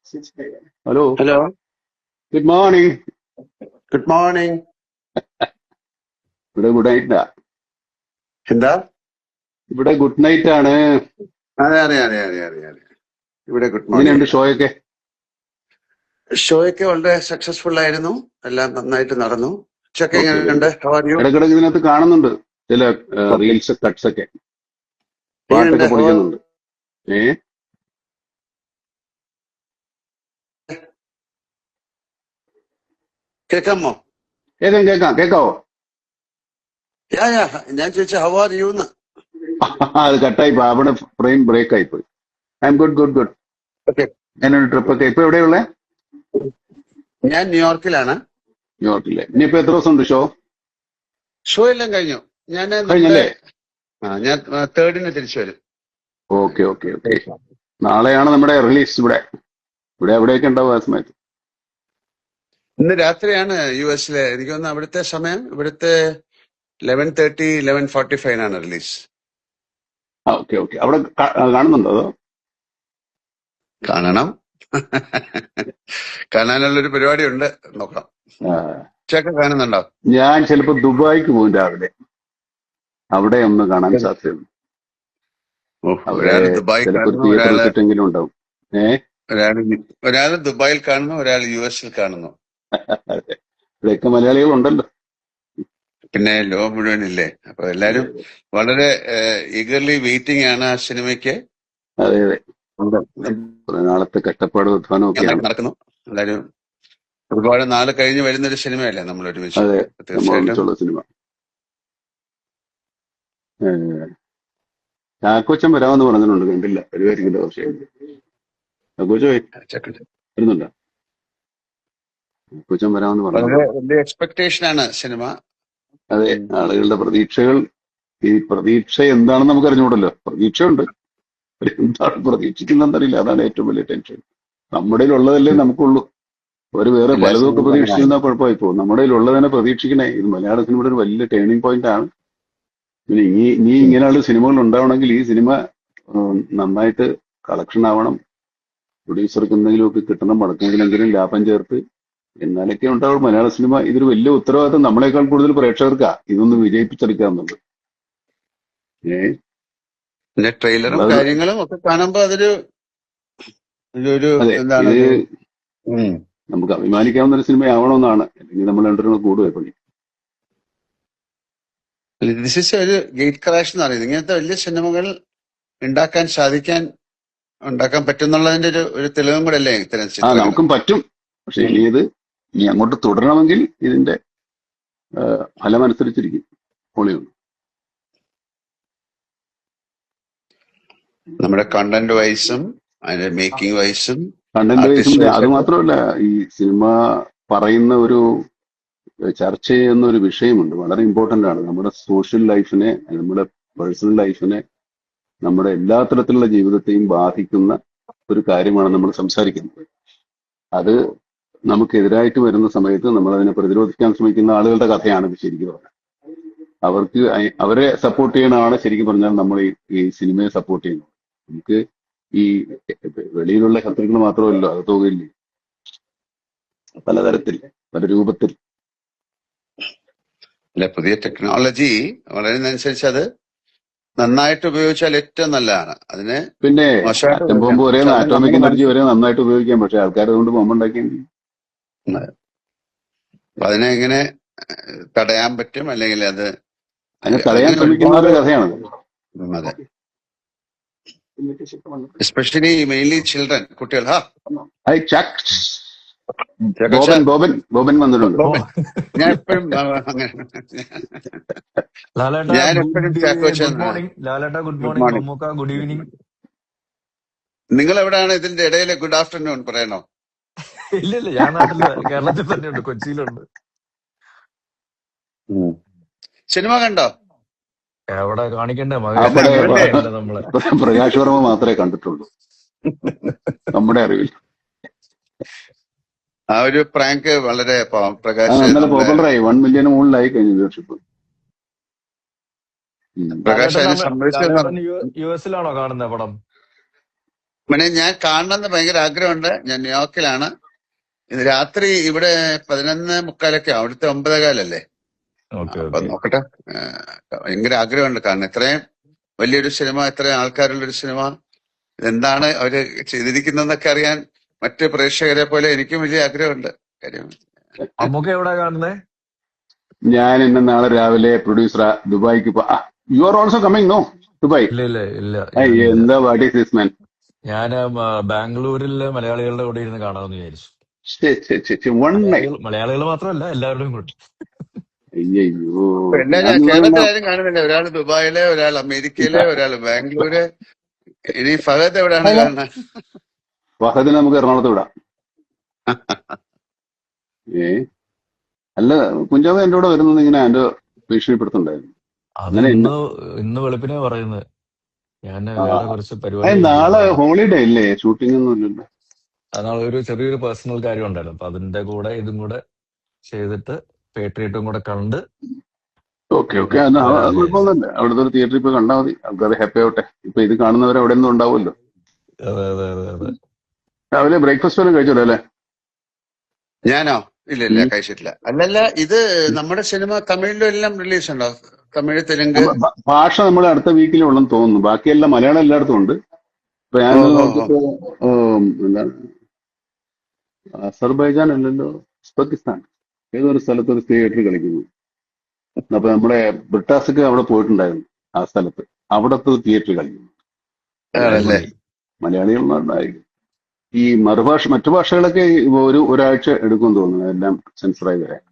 Hello, hello, good morning. Good morning. ഇവിടെ good നൈറ്റാ. എന്താ? ഇവിടെ ഗുഡ് നൈറ്റ് ആണ്. അതെ അതെ അതെ അതെ അതെ അതെ ഇവിടെ ഗുഡ് എങ്ങനെയുണ്ട് മോർണിംഗ്. ഷോയൊക്കെ? ഷോയൊക്കെ വളരെ സക്സസ്ഫുൾ ആയിരുന്നു. എല്ലാം നന്നായിട്ട് നടന്നു. ഉച്ചക്ക് ഓക്കെ, വെരി എങ്ങനെയുണ്ട്? ഗുഡ്. How are you? ഇടക്കിടക്ക് ഇതിനകത്ത് കാണുന്നുണ്ട് ചില ഓക്കെ. റീൽസ് കട്ട്സ് ഒക്കെ, എങ്ങനെയുണ്ട്? പാട്ടൊക്കെ പൊളിക്കുന്നുണ്ട്. ഏ കേൾക്കാമോ? കേൾക്കാം കേൾക്കാം, കേൾക്കാവോ? യാ യാ ഞാൻ ചോദിച്ച ഹൗ ആർ യു എന്ന്. അത് കട്ടായി പോയി, അവിടെ ഫ്രെയിം ബ്രേക്ക് ആയി പോയി. I M good good good. Okay. ഞാനൊരു ട്രിപ്പൊക്കെ ഇപ്പൊ എവിടെയുള്ളേ? ഞാൻ ന്യൂയോർക്കിലാണ്. ന്യൂയോർക്കിലെ. ഇനിയിപ്പോ എത്ര ദിവസം ഉണ്ട് ഷോ? ഷോ എല്ലാം കഴിഞ്ഞു. ഞാൻ നമ്മുടെ കഴിഞ്ഞല്ലേ? ഞാൻ 3rd തിരിച്ചു വരും. Okay okay okay. നാളെയാണ് നമ്മുടെ റിലീസ്. ഇവിടെ എവിടെയൊക്കെ ഉണ്ടാവും ആ സമയത്ത്? ഇന്ന് രാത്രിയാണ് US എനിക്ക് തോന്നുന്നു. അവിടുത്തെ സമയം ഇവിടുത്തെ 11:30 11:45 റിലീസ്. Okay okay. അവിടെ കാണുന്നുണ്ടോ അതോ? കാണണം. കാണാനുള്ളൊരു പരിപാടി ഉണ്ട്. നോക്കാം. ആ, ഉച്ചയൊക്കെ കാണുന്നുണ്ടോ? ഞാൻ ചിലപ്പോ ദുബായിക്ക് പോകും രാവിലെ. അവിടെ ഒന്ന് കാണാൻ സാധ്യതയുണ്ട്. അവിടെ ഒരാൾ ദുബായ് ചിലപ്പോ ഒരു കാണുന്നു, തിയേറ്റർ സെറ്റെങ്കിലും ഉണ്ടാവും. ഏ ഒരാള് ദുബായിൽ കാണുന്നു, ഒരാൾ US കാണുന്നു. ഇവിടെയൊക്കെ മലയാളികൾ ഉണ്ടല്ലോ. പിന്നെ ലോകം മുഴുവൻ ഇല്ലേ? അപ്പൊ എല്ലാരും വളരെ ഈഗർലി വെയിറ്റിംഗ് ആണ് ആ സിനിമയ്ക്ക്. അതെ അതെ. കുറെ നാളത്തെ കഷ്ടപ്പാട് ഉത്ഥാനം ഒക്കെയാണ്. നടക്കുന്നു. എല്ലാരും ഒരുപാട് നാള് കഴിഞ്ഞ് വരുന്നൊരു സിനിമയല്ലേ നമ്മൾ ഒരുമിച്ച്. അതെ, നമ്മൾ തീർച്ചയായിട്ടും ഒന്നിച്ചുള്ള സിനിമ. ചാക്കോച്ചൻ വരാമെന്ന് പറഞ്ഞിട്ടുണ്ട്, കണ്ടില്ല. വരുമായിരിക്കില്ല. പക്ഷേ ചാക്കോച്ച വരുന്നുണ്ടോ? ചാക്കോച്ചൻ വരാമെന്ന് വളരെ പറഞ്ഞിട്ടുണ്ട്. വലിയ എക്സ്പെക്ടേഷൻ ആണ് സിനിമ. അതെ, ആളുകളുടെ പ്രതീക്ഷകൾ. ഈ പ്രതീക്ഷ എന്താണെന്ന് നമുക്ക് അറിഞ്ഞുകൂടല്ലോ. പ്രതീക്ഷയുണ്ട്, എന്താണ് പ്രതീക്ഷിക്കുന്നറിയില്ല. അതാണ് ഏറ്റവും വലിയ ടെൻഷൻ. നമ്മുടെ ഉള്ളതല്ലേ നമുക്കുള്ളൂ. അവർ വേറെ എല്ലാ പലതും ഒക്കെ സിനിമകളും പ്രതീക്ഷിച്ചിരുന്നാൽ കുഴപ്പമായി പോകും. നമ്മുടെ ഉള്ളതിനെ പ്രതീക്ഷിക്കണേ. ഇത് മലയാള സിനിമയുടെ ഒരു വലിയ ടേണിംഗ് പോയിന്റ് ആണ്. പിന്നെ ഇനി ഇങ്ങനെയുള്ള സിനിമകൾ ഉണ്ടാവണമെങ്കിൽ ഈ സിനിമ നന്നായിട്ട് കളക്ഷൻ ആവണം. പ്രൊഡ്യൂസർക്ക് എന്തെങ്കിലുമൊക്കെ കിട്ടണം, മടക്കെങ്കിലെങ്കിലും ലാഭം ചേർത്ത്, എന്നാലൊക്കെ ഉണ്ടാവും മലയാള സിനിമ. ഇതൊരു വലിയ ഉത്തരവാദിത്തം നമ്മളെക്കാൾ കൂടുതൽ പ്രേക്ഷകർക്കാ ഇതൊന്ന് വിജയിപ്പിച്ചെടുക്കുക എന്നുള്ളത്. പിന്നെ ട്രെയിലറും നമ്മളത് കാര്യങ്ങളും ഒക്കെ കാണുമ്പോ അതൊരു അതെ, എന്താണ് ഇത് ഉം. നമുക്ക് അഭിമാനിക്കാവുന്ന ഒരു സിനിമയാവണമെന്നാണ്. അല്ലെങ്കിൽ നമ്മൾ രണ്ടുപേരും കൂടുക പണി. ദിസ് ഇസ് ഒരു ഗേറ്റ് ക്രാഷ് എന്ന് പറയുന്നത്. ഇങ്ങനത്തെ വലിയ സിനിമകൾ ഉണ്ടാക്കാൻ പറ്റുന്നുള്ളതിന്റെ ഒരു തെളിവും കൂടെ അല്ലേ ഇത്തരം ചിത്രങ്ങൾ. നമുക്കും പറ്റും. പക്ഷെ ഇനി അങ്ങോട്ട് തുടരണമെങ്കിൽ ഇതിന്റെ ഫലമനുസരിച്ചിരിക്കും. പൊളിയുണ്ട്. നമ്മുടെ കണ്ടന്റ് വൈസും അതിന്റെ മേക്കിംഗ് വൈസും കണ്ടന്റ് വൈസും. അത് മാത്രമല്ല, ഈ സിനിമ പറയുന്ന ഒരു ചർച്ച ചെയ്യുന്ന ഒരു വിഷയമുണ്ട്, വളരെ ഇമ്പോർട്ടന്റ് ആണ്. നമ്മുടെ സോഷ്യൽ ലൈഫിനെ, നമ്മുടെ പേഴ്സണൽ ലൈഫിനെ, നമ്മുടെ എല്ലാ തരത്തിലുള്ള ജീവിതത്തെയും ബാധിക്കുന്ന ഒരു കാര്യമാണ് നമ്മൾ സംസാരിക്കുന്നത്. അത് നമുക്കെതിരായിട്ട് വരുന്ന സമയത്ത് നമ്മൾ അതിനെ പ്രതിരോധിക്കാൻ ശ്രമിക്കുന്ന ആളുകളുടെ കഥയാണ് ഇത് ശരിക്കും പറഞ്ഞാൽ. അവരെ സപ്പോർട്ട് ചെയ്യണമാണ് ശരിക്കും പറഞ്ഞാൽ നമ്മൾ ഈ സിനിമയെ സപ്പോർട്ട് ചെയ്യുന്നത്. നമുക്ക് ഈ വെളിയിലുള്ള ശത്രുക്കൾ മാത്രമല്ലോ, അത് തോന്നില്ലേ, പലതരത്തിൽ, പല രൂപത്തിൽ. അല്ലെ, പുതിയ ടെക്നോളജി വളരുന്നതനുസരിച്ച് അത് നന്നായിട്ട് ഉപയോഗിച്ചാൽ ഏറ്റവും നല്ലതാണ്. അതിന് പിന്നെ മോശമായിട്ട് ആറ്റം ബോംബ് വരെ, ഉപയോഗിക്കാം. ആറ്റോമിക് എനർജി വരെ നന്നായിട്ട് ഉപയോഗിക്കാം. പക്ഷെ ആൾക്കാർ അതുകൊണ്ട് ബോംബ് ഉണ്ടാക്കിയെങ്കിൽ അപ്പൊ അതിനെ എങ്ങനെ തടയാൻ പറ്റും, അല്ലെങ്കിൽ അത് അതിനെ തടയാൻ അതിന് ശ്രമിക്കുന്നവരുടെ ഒരുപാട് കഥയാണത്. അതെ, എസ്പെഷ്യലി മെയിൻലി ചിൽഡ്രൻ, കുട്ടികൾ. ബോബൻ വന്നിട്ടുണ്ട്. ഞാൻ എപ്പോഴും അങ്ങനെ ഞാൻ എപ്പോഴും ചാക്കോച്ചൻ. ഗുഡ് മോർണിംഗ് ലാലേട്ട. Good good morning morning. Mammookka. Good evening. നിങ്ങൾ എവിടെയാണ് ഇതിന്റെ ഇടയിൽ ഗുഡ് ആഫ്റ്റർനൂൺ പറയണോ? ഇല്ല, ഞാൻ നാട്ടില് കേരളത്തിൽ തന്നെയുണ്ട്, കൊച്ചിയിലുണ്ട്. സിനിമ കണ്ടോ? എവിടെ കാണിക്കണ്ടേ നമ്മളെ? പ്രകാശ് വർമ്മ മാത്രമേ കണ്ടിട്ടുള്ളൂ നമ്മുടെ അറിവിൽ. ആ ഒരു പ്രാങ്ക് വളരെ പ്രകാശ് നല്ല പോപ്പുലറായി. 1 മില്യൺ മുകളിലായി കഴിഞ്ഞ വ്യൂവർഷിപ്പ്. പ്രകാശ് അതിനെ സംബന്ധിച്ച് US കാണുന്ന പടം? പിന്നെ ഞാൻ കാണണമെന്ന് ഭയങ്കര ആഗ്രഹമുണ്ട്. ഞാൻ ന്യൂയോർക്കിലാണ്. ഇത് രാത്രി ഇവിടെ 11:45 അവിടുത്തെ 9:15 ഓക്കെ അപ്പൊ ഓക്കെ. നോക്കട്ടെ. ഭയങ്കര ആഗ്രഹമുണ്ട് കാരണം ഇത്രയും വലിയൊരു സിനിമ, ഇത്രയും ആൾക്കാരുള്ളൊരു സിനിമ, ഇതെന്താണ് അവര് ചെയ്തിരിക്കുന്നതെന്നൊക്കെ അറിയാൻ മറ്റ് പ്രേക്ഷകരെ പോലെ എനിക്കും വലിയ ആഗ്രഹമുണ്ട്. കാര്യം അമ്മക്ക് എവിടെ കാണുന്നേ? ഞാൻ ഇന്ന് നാളെ രാവിലെ പ്രൊഡ്യൂസർ ദുബായിക്ക് you are also coming no Dubai? ഇല്ല ഇല്ല ഇല്ല, ഞാനില്ല. എന്താ വാട്ട് ഈസ് ദിസ് മാൻ? ഞാൻ ബാംഗ്ലൂരിലെ മലയാളികളുടെ കൂടെ ഇരുന്ന് കാണാമെന്ന് വിചാരിച്ചു. One night. മലയാളികൾ മാത്രമല്ല, എല്ലാവരുടെയും കൂടെ. അയ്യോ, ഇപ്പൊ എല്ലാരും ഞാൻ കേരളത്തിലാരും കാണുന്നില്ല. ഒരാൾ ദുബായില്, ഒരാൾ അമേരിക്കയില്, ഒരാൾ ബാംഗ്ലൂര്. ഇനി ഫഹദ് എവിടെയാണ് കാണുന്നത്? ഫഹദിനെ നമുക്ക് എറണാകുളത്ത് വിടാം. ഏ അല്ല, കുഞ്ചാവ് എന്റെ കൂടെ വരുന്നത് ഇങ്ങനെ എന്റെ ഭീഷണിപ്പെടുത്തുണ്ടായിരുന്നു. അത് അങ്ങനെ ഇന്ന് വെളുപ്പിനെ പറയുന്നത്. ഞാൻ ആ, വേറെ കുറച്ച് അത് പരിപാടി നാളെ ഹോളിഡേ ഇല്ലേ? ഷൂട്ടിംഗ് ഒന്നും ഇല്ലല്ലോ. നാളെ ഒരു ചെറിയൊരു പേഴ്സണൽ കാര്യം ഉണ്ടായിരുന്നു. അപ്പൊ അതിന്റെ കൂടെ ഇതും കൂടെ ചെയ്തിട്ട് പേട്രിയറ്റും കൂടെ കണ്ട് ഓക്കെ ഓക്കെ, പിന്നെ അത് വരാമെന്ന് വിചാരിച്ചു. കുഴപ്പമൊന്നുമില്ല. അവിടുത്തെ ഒരു തിയേറ്ററിൽ പോയി കണ്ടാൽ മതി, ആൾക്കാർ ഹാപ്പി ആവട്ടെ. ഇപ്പൊ ഇത് കാണുന്നവർ അവിടെ ഒന്നും ഉണ്ടാവുമല്ലോ. അതെ അതെ അതെ അതെ. രാവിലെ ബ്രേക്ക്ഫാസ്റ്റ് വല്ലതും കഴിച്ചോളൂ അല്ലേ? ഞാനോ? ഇല്ല ഇല്ല, കഴിച്ചിട്ടില്ല. അല്ലല്ല, ഇത് നമ്മുടെ സിനിമ തമിഴിലും എല്ലാം റിലീസ് ഉണ്ടോ? തമിഴ്, തെലുങ്ക്? ഭാഷ നമ്മൾ അടുത്ത വീക്കിലുള്ളെന്ന് തോന്നുന്നു. ബാക്കിയെല്ലാം മലയാളം എല്ലായിടത്തും ഉണ്ട്. ഇപ്പൊ ഞാൻ ഓ ഓ ഓ. നോക്കിയപ്പോ എന്താണ്, അസർബൈജാൻ അല്ലല്ലോ, ഉസ്ബെക്കിസ്ഥാൻ ഏതൊരു സ്ഥലത്ത് ഒരു തിയേറ്റർ കളിക്കുന്നു. അപ്പൊ നമ്മുടെ ബ്രിട്ടാസൊക്കെ അവിടെ പോയിട്ടുണ്ടായിരുന്നു. ആ സ്ഥലത്ത് അവിടത്തെ തിയേറ്റർ കളിക്കുന്നു. ആണല്ലേ? അടിപൊളി. മലയാളികളുണ്ടായിരിക്കും. ഈ മറ്റു ഭാഷകളൊക്കെ ഒരാഴ്ച എടുക്കുമെന്ന് തോന്നുന്നു എല്ലാം സെൻസറായി വരാൻ.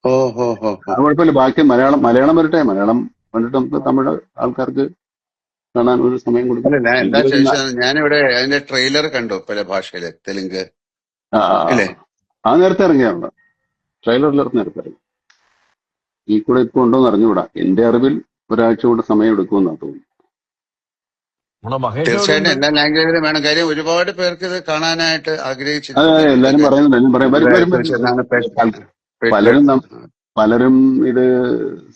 ഓ ഹോ ഹോ ഹോ. അത് കുഴപ്പമില്ല. ബാക്കി മലയാളം വരട്ടെ. മലയാളം വന്നിട്ട് നമുക്ക് തമിഴ് ആൾക്കാർക്ക് കാണാൻ ഒരു സമയം കൊടുക്കും. അല്ല, ഞാൻ എന്താ അല്ലെങ്കിൽ ചോദിച്ചത്, ഞാനിവിടെ അതിന്റെ ട്രെയിലർ കണ്ടു പല ഭാഷയില്, തെലുങ്ക് ഇല്ലേ? ആ നേരത്തെ ഇറങ്ങിയാണ്. ട്രെയിലറിൽ നേരത്തെ ഇറങ്ങി. ഈ കൂടെ ഇപ്പൊ ഉണ്ടോന്ന് അറിഞ്ഞുകൂടാ. എന്റെ അറിവിൽ ഒരാഴ്ച കൂടെ സമയം എടുക്കുമെന്നാണ് തോന്നുന്നു. നമ്മുടെ മഹേഷ് എവിടെ തീർച്ചയായിട്ടും ഉണ്ട്? എല്ലാ ലാംഗ്വേജിലും വേണം. കാര്യം ഒരുപാട് പേർക്ക് ഇത് കാണാനായിട്ട് അതെ ആഗ്രഹിച്ചിരിപ്പുണ്ട്. അതെ, എല്ലാരും എന്തൊക്കെ പറയുന്നുണ്ട്. എല്ലാം പറയാം, വരും വരും വരും. ചോദിച്ചതാണ്. പലരും പലരും ഇത്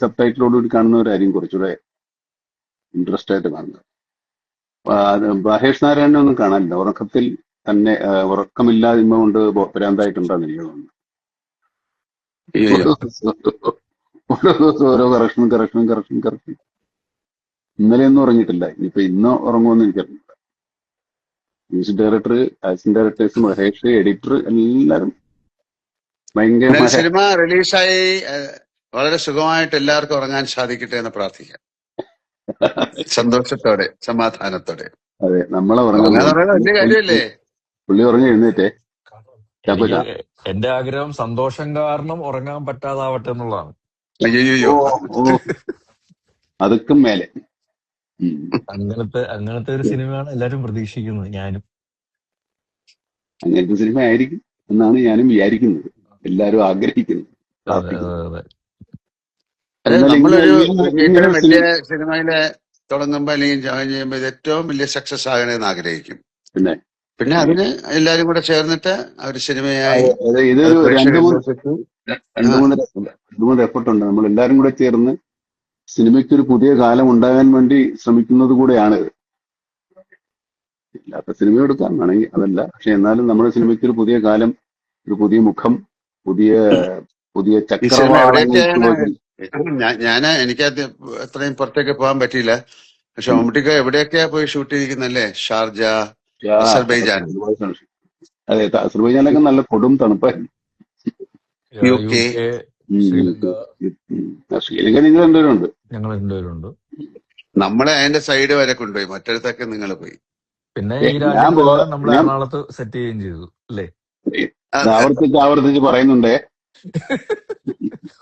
സബ് ടൈറ്റിലോടുകൂടി കാണുന്നവരായിരിക്കും കുറച്ചുകൂടെ ഇൻട്രസ്റ്റ് ആയിട്ട് കാണുന്നത്. മഹേഷ് നാരായണനെ ഒന്നും കാണാനില്ല. ഉറക്കത്തിൽ തന്നെ ഉറക്കമില്ലായ്മ കൊണ്ട് ഭ്രാന്തായിട്ടുണ്ടാകും എനിക്ക് തോന്നുന്നു. അയ്യോ. ഓരോ ദിവസം ഓരോ കറക്ഷൻ. ഇന്നലെയൊന്നും ഉറങ്ങിയിട്ടില്ല. ഇനിയിപ്പോ ഇന്ന് ഉറങ്ങുമെന്ന് എനിക്കറിയില്ല. Music director, assistant directors, Mahesh, editor, എല്ലാരും എന്നാലും ഭയങ്കരമായ. സിനിമ റിലീസായി വളരെ സുഖമായിട്ട് എല്ലാവർക്കും ഉറങ്ങാൻ സാധിക്കട്ടെ എന്ന് പ്രാർത്ഥിക്കാം. സന്തോഷത്തോടെ, സമാധാനത്തോടെ. അതെ, നമ്മളെ ഉറങ്ങാൻ ഉറങ്ങാന്ന് പോകും. പറയുന്നത് വലിയ കാര്യമല്ലേ? പുള്ളി ഉറങ്ങി എഴുന്നേറ്റേ എനിക്ക് ചാക്കോച്ച. എന്റെ ആഗ്രഹം സന്തോഷം കാരണം ഉറങ്ങാൻ പറ്റാതാവട്ടെ എന്നുള്ളതാണ്. അയ്യോ. ഓ അതുക്കും മേലെ. അങ്ങനത്തെ ഒരു സിനിമയാണ് എല്ലാരും പ്രതീക്ഷിക്കുന്നത്, ഞാനും. അങ്ങനത്തെ സിനിമ ആയിരിക്കും എന്നാണ് ഞാനും വിചാരിക്കുന്നത്, എല്ലാരും ആഗ്രഹിക്കുന്നത്, അതെ പ്രാർത്ഥിക്കുന്നത്. അതെ അതെ. അതായത് എന്നാൽ നമ്മളൊരു ഇങ്ങനെ ഇത്തരം വലിയ സിനിമ സിനിമയില് തുടങ്ങുമ്പോ അല്ലെങ്കിൽ ജോയിൻ ചെയ്യുമ്പോ ഇത് ഏറ്റവും വലിയ സക്സസ് ആകണമെന്ന് ആഗ്രഹിക്കും. പിന്നെ അതിന് എല്ലാരും കൂടെ ചേർന്നിട്ട് ഒരു സിനിമയായി ഇതൊരു രണ്ടു ആ, മൂന്ന് എഫർട്ട് ഉണ്ട്. നമ്മൾ എല്ലാരും കൂടെ ചേർന്ന് സിനിമയ്ക്ക് ഒരു പുതിയ കാലം ഉണ്ടാകാൻ വേണ്ടി ശ്രമിക്കുന്നത് കൂടെയാണ് ഇത്. ഇല്ലാത്ത സിനിമ എടുക്കാൻ വേണമെങ്കിൽ അതല്ല, പക്ഷെ എന്നാലും നമ്മുടെ സിനിമയ്ക്ക് ഒരു പുതിയ കാലം, ഒരു പുതിയ മുഖം, പുതിയ ഈ സിനിമ എവിടെയൊക്കെയാണ് ചക്രവാളങ്ങൾക്ക്. എനിക്ക് അത്രയും പുറത്തേക്ക് പോകാൻ പറ്റിയില്ല. പക്ഷെ മമ്മൂട്ടിക്ക എവിടെയൊക്കെയാ പോയി ഷൂട്ട് ചെയ്തിരിക്കുന്നല്ലേ? ഷാർജ, അസർബൈജാൻ, അതെ, അസർബൈജാനിലൊക്കെ നല്ല കൊടും തണുപ്പായിരുന്നു. UK. UK, ശ്രീലങ്ക. ശ്രീലങ്ക നിങ്ങൾ രണ്ടുപേരും ഉണ്ട്. ഞങ്ങൾ രണ്ടുപേരുണ്ട്. നമ്മളെ അതിന്റെ സൈഡ് വരെ കൊണ്ടുപോയി, മറ്റിടത്തൊക്കെ നിങ്ങൾ പോയി. പിന്നെ ഈ രാജ്യങ്ങളെല്ലാം നമ്മൾ എറണാകുളത്ത് സെറ്റ് ചെയ്യുകയും ചെയ്തു അല്ലേ? ആവർത്തിച്ച് പറയുന്നുണ്ടേ.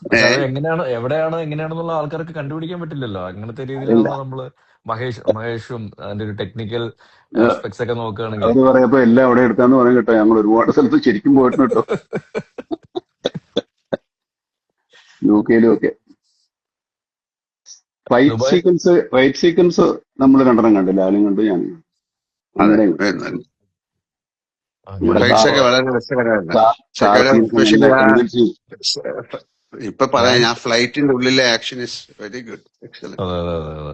പക്ഷെ അത് എങ്ങനെയാണെന്നുള്ള ആൾക്കാർക്ക് കണ്ടുപിടിക്കാൻ പറ്റില്ലല്ലോ. അങ്ങനത്തെ രീതിയിലാണ് നമ്മള് മഹേഷും അതിന്റെ ഒരു ടെക്നിക്കൽ ആസ്പെക്ട്സ് ഒക്കെ നോക്കുകയാണെങ്കിൽ. അത് പറയപ്പോ എല്ലാം അവിടെ എടുക്കാന്ന് പറയാൻ കേട്ടോ. ഞങ്ങൾ ഒരുപാട് സ്ഥലത്ത് ശരിക്കും പോയിട്ടുണ്ട് കേട്ടോ, UK ഒക്കെ. ഫൈറ്റ് സീക്വൻസ് നമ്മൾ രണ്ടെണ്ണം കണ്ടു, ലാലും കണ്ടു, ഞാനും കണ്ടു. വളരെ രസകരമായിരുന്നു. ഇപ്പൊ പറയാം, ഞാൻ ഞാൻ ഫ്ലൈറ്റിന്റെ ഉള്ളിലെ action is very good, excellent. അതെ അതെ അതെ അതെ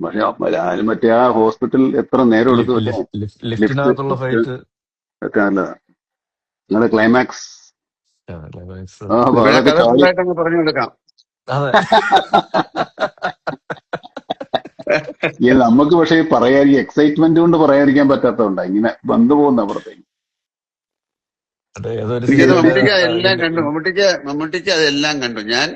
പക്ഷെ ഞാനും മറ്റേ ആ ഹോസ്പിറ്റൽ എത്ര നേരം എടുത്തു വെച്ചാൽ ലിഫ്റ്റ് ലിഫ്റ്റിനകത്തുള്ള ഫൈറ്റ് ഒക്കെ നല്ലതാ. നിങ്ങളുടെ ക്ലൈമാക്സ് ക്ലൈമാക്സ് ഇവിടെ അതൊക്കെ കഥ ചാടി. ഫുള്ളായിട്ട് അങ്ങ് പറഞ്ഞു കൊടുക്കാം. അതെ നമുക്ക് പക്ഷേ പറയാൻ എക്സൈറ്റ്മെന്റ് കൊണ്ട് പറയാതിരിക്കാൻ പറ്റാത്തതുകൊണ്ടാ ഇങ്ങനെ വന്നു പോകുന്ന അപ്പുറത്തേക്ക്. മറ്റേ ഏതൊരു എനിക്കത് ഇത് സീരിയലില് മമ്മൂട്ടിക്ക് എല്ലാം കണ്ടു, മമ്മൂട്ടിക്ക് അതെല്ലാം കണ്ടു. ഞാൻ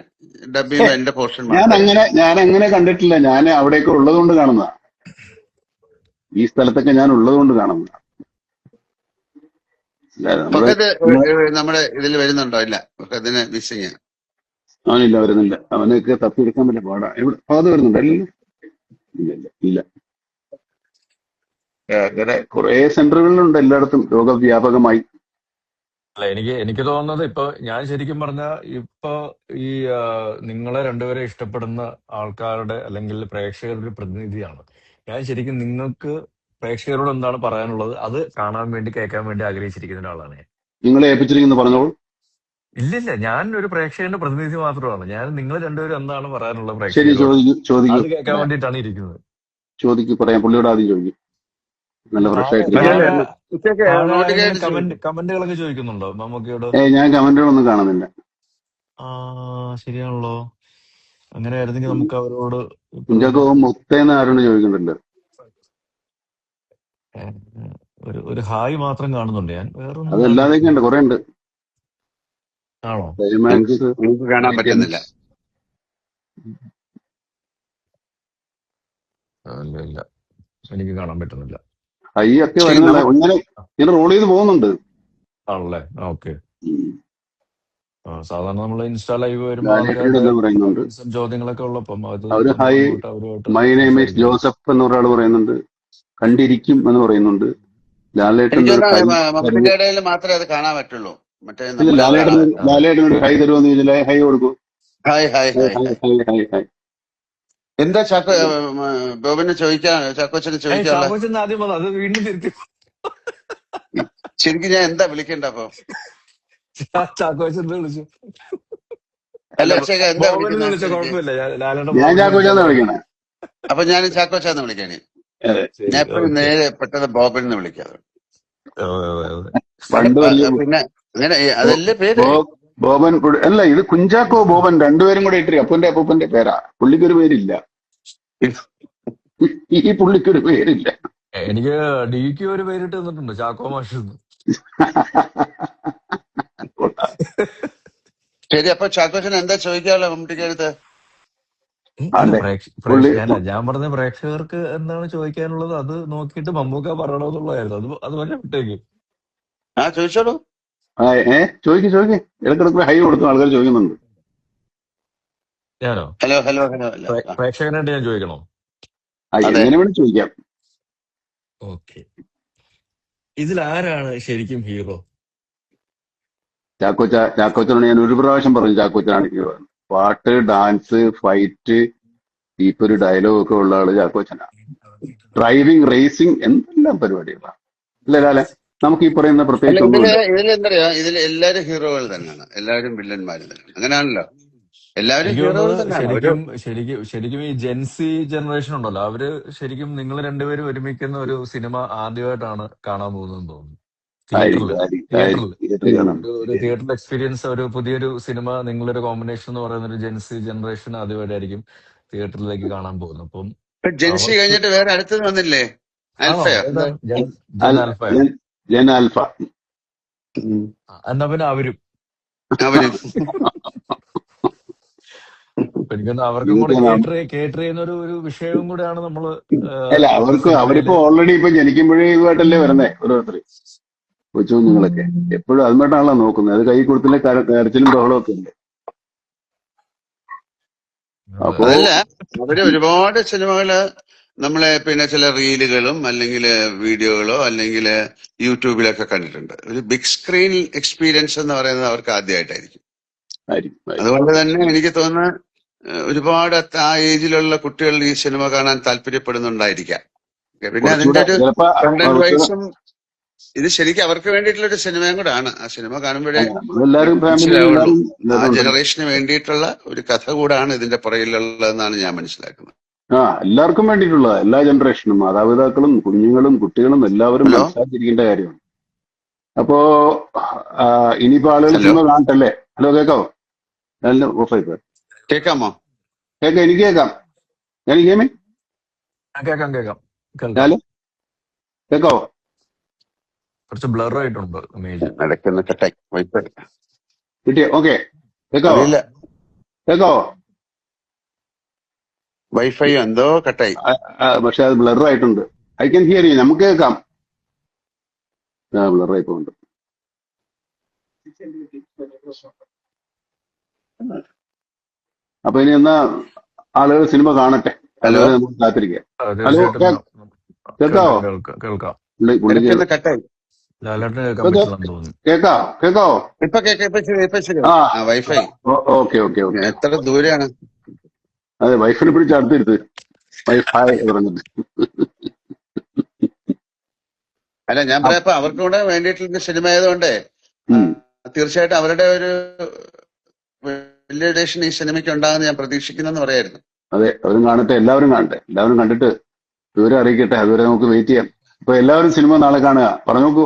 ഡബ് ഏ, ചെയ്യുമ്പോ എന്റെ പോർഷൻ ഞാൻ മാത്രമേ അങ്ങനെ ഞാൻ അങ്ങനെ കണ്ടിട്ടില്ല. ഞാൻ അവിടെയൊക്കെ ഉള്ളത് കൊണ്ട് കാണുന്നതാ. ഈ സ്ഥലത്തൊക്കെ ഞാൻ ഉള്ളത് കൊണ്ട് കാണുന്നതാ. നമ്മള് ഫഹദ് നമ്മള് നമ്മുടെ ഇതിൽ വരുന്നുണ്ടോ? ഇല്ല, ഫഹദിന് മിസ്സിങ്. അവനില്ല, വരുന്നില്ല. അവനൊക്കെ തപ്പിയെടുക്കാൻ പറ്റില്ല, പാടാ. എവിടെ അത് വരുന്നുണ്ട്? അല്ലല്ലോ, ഇല്ല ഇല്ല ഇല്ല. അങ്ങനെ കുറെ സെന്ററുകളിലുണ്ട് എല്ലായിടത്തും രോഗവ്യാപകമായി. അല്ല എനിക്ക് തോന്നുന്നത് ഇപ്പൊ ഞാൻ ശരിക്കും പറഞ്ഞ ഇപ്പൊ ഈ നിങ്ങളെ രണ്ടുപേരെ ഇഷ്ടപ്പെടുന്ന ആൾക്കാരുടെ അല്ലെങ്കിൽ പ്രേക്ഷകരുടെ ഒരു പ്രതിനിധിയാണ് ഞാൻ. ശരിക്കും നിങ്ങൾക്ക് പ്രേക്ഷകരോട് എന്താണ് പറയാനുള്ളത് അത് കാണാൻ വേണ്ടി കേൾക്കാൻ വേണ്ടി ആഗ്രഹിച്ചിരിക്കുന്ന ഒരാളാണ് ഞാൻ. നിങ്ങളെ ഏൽപ്പിച്ചിരിക്കുന്നു പറഞ്ഞോളൂ. ഇല്ലില്ല, ഞാൻ ഒരു പ്രേക്ഷകന്റെ പ്രതിനിധി മാത്രമാണ്. ഞാൻ നിങ്ങൾ രണ്ടുപേരും എന്താണ് പറയാനുള്ളത് ശരി, പ്രേക്ഷകരോട് ചോദിക്കൂ അത് കേൾക്കാൻ പറയാം. വേണ്ടിയിട്ടാണ് ഇരിക്കുന്നത്. ചോദിക്കൂ, പറയാം. പുള്ളിയോട് ആദ്യം ചോദിക്കും. നല്ല ഫ്രഷ് താഴെ ആയിട്ടിരിക്കും. താഴെ ഉച്ചയ്ക്ക് താഴെ ആരെങ്കിലും മമ്മൂട്ടിക്കായിട്ട് ചോദിച്ചു. കമന്റുകളൊക്കെ ചോദിക്കുന്നുണ്ടോ മമ്മൂക്കയോട്? ഞാൻ കമന്റുകളൊന്നും കാണുന്നില്ല. ആ ശരിയാണല്ലോ. അങ്ങനെ ആയിരുന്നെങ്കിൽ നമുക്ക് അവരോട് ഇപ്പൊ കുഞ്ചാക്കോ മുത്തേന്ന് ആരോട് ചോദിക്കുന്നുണ്ട്. ഏഹ്, ഒരു ഹായ് മാത്രം കാണുന്നുണ്ട് ഞാൻ, വേറൊന്നും അതല്ലാതെയൊക്കെ ഉണ്ട്, കാണുന്നില്ല. കുറെ ഉണ്ട്. ആണോ? ക്ലൈമാക്സ് എനിക്ക് കാണാൻ പറ്റുന്നില്ല. ഇല്ല ഇല്ല, എനിക്ക് കാണാൻ പറ്റുന്നില്ല. ഹൈ ഒക്കെ ശരി, വരുന്നില്ല. ഇങ്ങനെ റോൾ ചെയ്ത് പോകുന്നുണ്ട്. ആണല്ലേ? ഓക്കെ. ഉം. സാധാരണ നമ്മൾ ഇൻസ്റ്റാ ലൈവ് വരുമ്പോൾ ലാലേട്ടനോട് ആൾക്കാരുടെ എന്താ പറയുന്നുണ്ട്. കമന്റ്സും ചോദ്യങ്ങളൊക്കെ ഉള്ളപ്പം അത് അവര് നമ്മൾ ഹൈ, അങ്ങോട്ട് അവരുമായിട്ട് മൈ നെയിം ഈസ് സംസാരിക്കുകയാണ്. ജോസഫ് എന്ന് ഒരാൾ പറയുന്നുണ്ട്. കണ്ടിരിക്കും എന്ന് പറയുന്നുണ്ട്. ലാലേട്ടൻ എനിക്ക് ഒരു ഹൈ തരുമോ? മമ്മൂട്ടിക്കടയിൽ മാത്രമേ അത് കാണാൻ പറ്റുള്ളൂ. മറ്റേ ഇല്ല, നമ്മുടെ കാണാൻ പറ്റില്ല. ലാലേട്ടനൊരു ഹൈ തരുമോ എന്ന് ചോദിച്ചാൽ ഹൈ കൊടുക്കൂ. Hi hi high hi high hi. High high high. എന്താ ബോബിന് ചോദിക്കാൻ, ചാക്കോച്ചന് ചോദിക്കാനുള്ള? ചാക്കോച്ചൻ ആദ്യം വന്നു, അത് വീണ്ടും തിരുത്തി. ശരിക്കും ഞാൻ എന്താ വിളിക്കണ്ട അപ്പൊ? ചാക്കോച്ചൻ വിളിച്ചു, അല്ല, അല്ല, അക്ഷയ എന്താ ബോബൻ വിളിക്കുന്നത് വിളിച്ച ശരിക്ക്? കുഴപ്പമില്ല. ലാലേട്ടൻ ഞാൻ ബോബനെ ചാക്കോച്ചാന്ന് വിളിച്ചാലും വിളിക്കണേ. അപ്പൊ ഞാൻ ചാക്കോച്ചാന്ന് വിളിക്കാനേ. അതെ, ശരി. ഞാൻ എപ്പോഴും ഓക്കെ. നേരെ പെട്ടെന്ന് ബോബൻ വിളിക്കാതെ. പണ്ട് വലിയ പിന്നെ അങ്ങനെ അതല്ലേ പേര്. ബോബൻ അല്ല, ഇത് കുഞ്ചാക്കോ ബോബൻ രണ്ടുപേരും കൂടെ ഇട്ട് അപ്പൂപ്പന്റെ പേരാ. പുള്ളിക്കൊരു പേരില്ല. ഈ പുള്ളിക്കൊരു പേരില്ല. എനിക്ക് ഡിക്ക് ഒരു പേരിട്ട് തന്നിട്ടുണ്ട്, ചാക്കോ മാഷ്. ശരി, അപ്പൊ ചാക്കോച്ചന് എന്താ ചോദിക്കാനുള്ള മമ്മൂട്ടിക്കടുത്ത്? അല്ല അതെ, പുള്ളി അല്ല, ഞാൻ പറഞ്ഞ പ്രേക്ഷകർക്ക് എന്താണ് ചോദിക്കാനുള്ളത് അത് നോക്കിയിട്ട് മമ്മൂക്ക പറയണമെന്നുള്ളതായിരുന്നു. അത് വല്ല വിട്ടേക്ക്. ചോദിച്ചോളൂ. ചോദിക്ക്. ഇടക്കിടക്ക് ഹൈ കൊടുക്കും, ആൾക്കാർ ചോദിക്കുന്നുണ്ട്. ഞാനോ? Hello hello hello hello. പ്രേക്ഷകനായിട്ട് ഞാൻ ചോദിക്കണോ? അതെ. എങ്ങനെ വേണം ചോദിക്കാം. ഓക്കെ. ഇതിൽ ആരാണ് ശരിക്കും ഹീറോ? ചാക്കോച്ചനോട് ഞാൻ ഒരു പ്രാവശ്യം പറഞ്ഞു ചാക്കോച്ചനാണ് ഹീറോ. പാട്ട്, ഡാൻസ്, ഫൈറ്റ്, ഇപ്പൊ ഒരു ഡയലോഗ് ഒക്കെ ഉള്ള ആള് ചാക്കോച്ചനാണ്. ഡ്രൈവിംഗ്, റേസിംഗ്, എന്തെല്ലാം പരിപാടികളാണ്. അല്ലേ ലാലെ? നമുക്ക് ഈ പറയുന്ന അല്ല, പ്രത്യേകിച്ച് ഇതില് ഒന്നുമില്ല. ഇതിലെന്തറിയാ, ഇതിൽ എല്ലാരും ഹീറോകൾ തന്നെയാണ്, എല്ലാവരും വില്ലന്മാര് തന്നെയാണ്. അങ്ങനെയാണല്ലോ, എല്ലാവരും എനിക്ക് ഹീറോകൾ തോന്നുന്നത് തന്നെയാണ്. ശരിക്കും ഈ ജെൻസി ജനറേഷൻ ഉണ്ടല്ലോ, അവര് ശരിക്കും നിങ്ങൾ രണ്ടുപേരും ഒരുമിക്കുന്ന ഒരു സിനിമ ആദ്യമായിട്ടാണ് കാണാൻ പോകുന്നതെന്ന് തോന്നുന്നു. തിയേറ്ററിൽ തിയേറ്ററിൽ കാണാം. ഒരു തിയേറ്ററിൽ എക്സ്പീരിയൻസ്, ഒരു പുതിയൊരു സിനിമ, നിങ്ങളൊരു കോമ്പിനേഷൻ എന്ന് പറയുന്ന ഒരു ജെൻസി ജനറേഷൻ ആദ്യമായിട്ടായിരിക്കും തിയേറ്ററിലേക്ക് കാണാൻ പോകുന്നത്. അപ്പം ജെൻസി അവർക്ക് കഴിഞ്ഞിട്ട് വേറെ അടുത്തത് വന്നില്ലേ? ആണോ? ആൽഫയോ ഏതാ? എന്താ? ജൻ ആൽഫയോ? ജൻ ആൽഫ. എന്നാ പിന്നെ അവരും അവരും എനിക്കൊന്ന് അവർക്കും കൂടെ കേട്ടർ ചെയ്യുന്ന ഒരു വിഷയവും കൂടെയാണ് നമ്മള് അല്ല, അവരിപ്പോ ഓൾറെഡി ഇപ്പൊ ജനിക്കുമ്പോഴേ ഇതുമായിട്ടല്ലേ വരുന്നേ ഓരോരുത്തർ, കൊച്ചു കുഞ്ഞുങ്ങളൊക്കെ. എപ്പോഴും അതുമായിട്ടാണല്ലോ നോക്കുന്നത്. അത് കൈ കൊടുത്തില്ലേ കരച്ചിലും ബഹളവും ഒക്കെ ഉണ്ട്. അപ്പോ അതല്ല, അവര് ഒരുപാട് സിനിമകള് നമ്മളെ പിന്നെ ചില റീലുകളും അല്ലെങ്കിൽ വീഡിയോകളോ അല്ലെങ്കിൽ യൂട്യൂബിലൊക്കെ കണ്ടിട്ടുണ്ട്. ഒരു ബിഗ് സ്ക്രീൻ എക്സ്പീരിയൻസ് എന്ന് പറയുന്നത് അവർക്ക് ആദ്യമായിട്ടായിരിക്കും. അതുകൊണ്ട് തന്നെ എനിക്ക് തോന്നുന്നു ഒരുപാട് ആ ഏജിലുള്ള കുട്ടികൾ ഈ സിനിമ കാണാൻ താല്പര്യപ്പെടുന്നുണ്ടായിരിക്കാം. പിന്നെ അതിന്റെ ഒരു കണ്ടന്റ് വൈസും ഇത് ശരിക്കും അവർക്ക് വേണ്ടിയിട്ടുള്ള ഒരു സിനിമയും കൂടെ ആണ്. ആ സിനിമ കാണുമ്പോഴേ നമ്മളെല്ലാരും ഫാമിലി മനസ്സിലാവുള്ളൂ. എല്ലാരും ആ എല്ലാരും ഉണ്ടല്ലോ. ജനറേഷന് വേണ്ടിയിട്ടുള്ള ഒരു കഥ കൂടാണ് ഇതിന്റെ പുറകിലുള്ളതെന്നാണ് ഞാൻ മനസ്സിലാക്കുന്നത്. എല്ലാവർക്കും വേണ്ടിയിട്ടുള്ള എല്ലാ ജനറേഷനും മാതാപിതാക്കളും കുഞ്ഞുങ്ങളും കുട്ടികളും എല്ലാവരും ഹലോ മനസ്സിലാക്കിയിരിക്കേണ്ട കാര്യമാണ്. അപ്പോ ഇനിയിപ്പോ ആളുകൾ ഹലോ സിനിമ കാണട്ടല്ലേ? ഹലോ, കേക്കാവോ? ഓഫായി പോയി. കേൾക്കാമോ? കേക്കാം, എനിക്ക് കേക്കാം. ഞാൻ കേമേ കേൾക്കാം കേൾക്കാം കേൾക്കാം. ഞാല് കേക്കാവോ? കുറച്ച് ബ്ലർ ആയിട്ടുണ്ട് ഇമേജ്. നടക്കുന്ന കട്ടായി വൈഫൈ കിട്ടിയോ? ഓക്കെ, കേക്കാവോ? അറിയില്ല, കേക്കാവോ? വൈഫൈ എന്തോ കട്ടായി. പക്ഷെ അത് ബ്ലർ ആയിട്ടുണ്ട്. I can hear you. നമുക്ക് കേൾക്കാം. ബ്ലർ ആയി പോകുന്നുണ്ട്. അപ്പൊ ഇനി എന്നാ ആളുകൾ സിനിമ കാണട്ടെ, ഹലോ അതുവരെ നമുക്ക് കാത്തിരിക്കാം. ഹലോ, തീർച്ചയായിട്ടും കേൾക്കാവോ? കേൾക്കാം. പുള്ളിക്ക് ഇടയ്ക്കൊന്ന് കട്ടായി. ലാലേട്ടന് കേൾക്കാൻ പറ്റില്ലെന്ന് തോന്നുന്നു. കേക്കാവോ? ഇപ്പൊ കേൾക്കാം, ഇപ്പൊ ശരി. ആ, ആ വൈഫൈ ഓക്കെ ഓക്കെ ഓക്കെ. എത്ര ദൂരെയാണ്? അതെ, വൈഫിനെ പിടിച്ച് അടുത്തിരുത്ത്. വൈഫൈ പറഞ്ഞിട്ട്. അല്ല, ഞാൻ പറയാ അവർക്ക് കൂടെ വേണ്ടിയിട്ടുള്ള സിനിമ ആയതുകൊണ്ട് തീർച്ചയായിട്ടും അവരുടെ ഒരു വാലിഡേഷൻ ഈ സിനിമയ്ക്ക് ഉണ്ടാകുന്ന ഞാൻ പ്രതീക്ഷിക്കുന്നെന്ന് പറയായിരുന്നു. അതെ, അവരും കാണട്ടെ, എല്ലാവരും കാണട്ടെ. എല്ലാവരും കണ്ടിട്ട് വിവരം അറിയിക്കട്ടെ. അതുവരെ നമുക്ക് വെയിറ്റ് ചെയ്യാം. ഇപ്പൊ എല്ലാവരും സിനിമ നാളെ കാണുക. പറഞ്ഞു നോക്കൂ,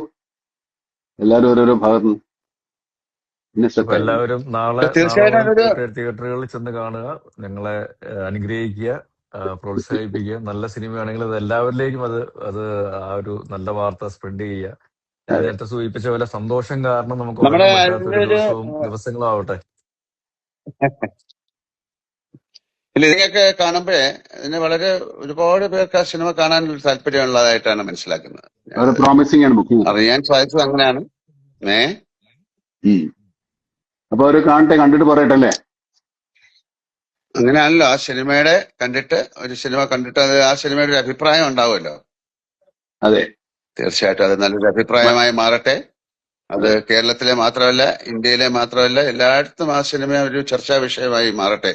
എല്ലാവരും ഓരോരോ ഭാഗത്തുനിന്ന്. പിന്നെ അപ്പൊ സെറ്റായി. എല്ലാവരും നാളെ തീർച്ചയായിട്ടും അതൊരു തിയേറ്ററുകളിൽ ചെന്ന് കാണുക, ഞങ്ങളെ അനുഗ്രഹിക്കുക, പ്രോത്സാഹിപ്പിക്കുക. നല്ല സിനിമയാണെങ്കിൽ അത് എല്ലാവരിലേക്കും അത് അത് ആ ഒരു നല്ല വാർത്ത സ്പ്രെഡ് ചെയ്യുക. ഞാൻ അതെ, നേരത്തെ സൂചിപ്പിച്ച പോലെ സന്തോഷം കാരണം നമുക്ക് നമ്മുടെ ഉറങ്ങാൻ പറ്റാത്ത അതിന്റെ ഒരു ഒരു ദിവസങ്ങളും ആവട്ടെ. ഇല്ല, ഇതിനൊക്കെ കാണുമ്പോഴേ ഇതിന് വളരെ ഒരുപാട് പേർക്ക് ആ സിനിമ കാണാൻ ഒരു താല്പര്യമുള്ളതായിട്ടാണ് മനസ്സിലാക്കുന്നത്. വളരെ പ്രോമിസിംഗ് ആണ് ബുക്കിംഗ്. അറിയാൻ സാധിച്ചത് അങ്ങനെയാണ്. അപ്പൊ അവര് കാണട്ടെ, കണ്ടിട്ട് പറയട്ടെ അല്ലേ? അങ്ങനെയാണല്ലോ ആ സിനിമയുടെ കണ്ടിട്ട്, ഒരു സിനിമ കണ്ടിട്ട് അത് ആ സിനിമയുടെ ഒരു അഭിപ്രായം ഉണ്ടാവുമല്ലോ. അതെ, തീർച്ചയായിട്ടും അത് നല്ലൊരു അഭിപ്രായമായി മാറട്ടെ. അത് കേരളത്തിലെ മാത്രമല്ല, ഇന്ത്യയിലെ മാത്രമല്ല, എല്ലായിടത്തും ആ സിനിമ ഒരു ചർച്ചാ വിഷയമായി മാറട്ടെ.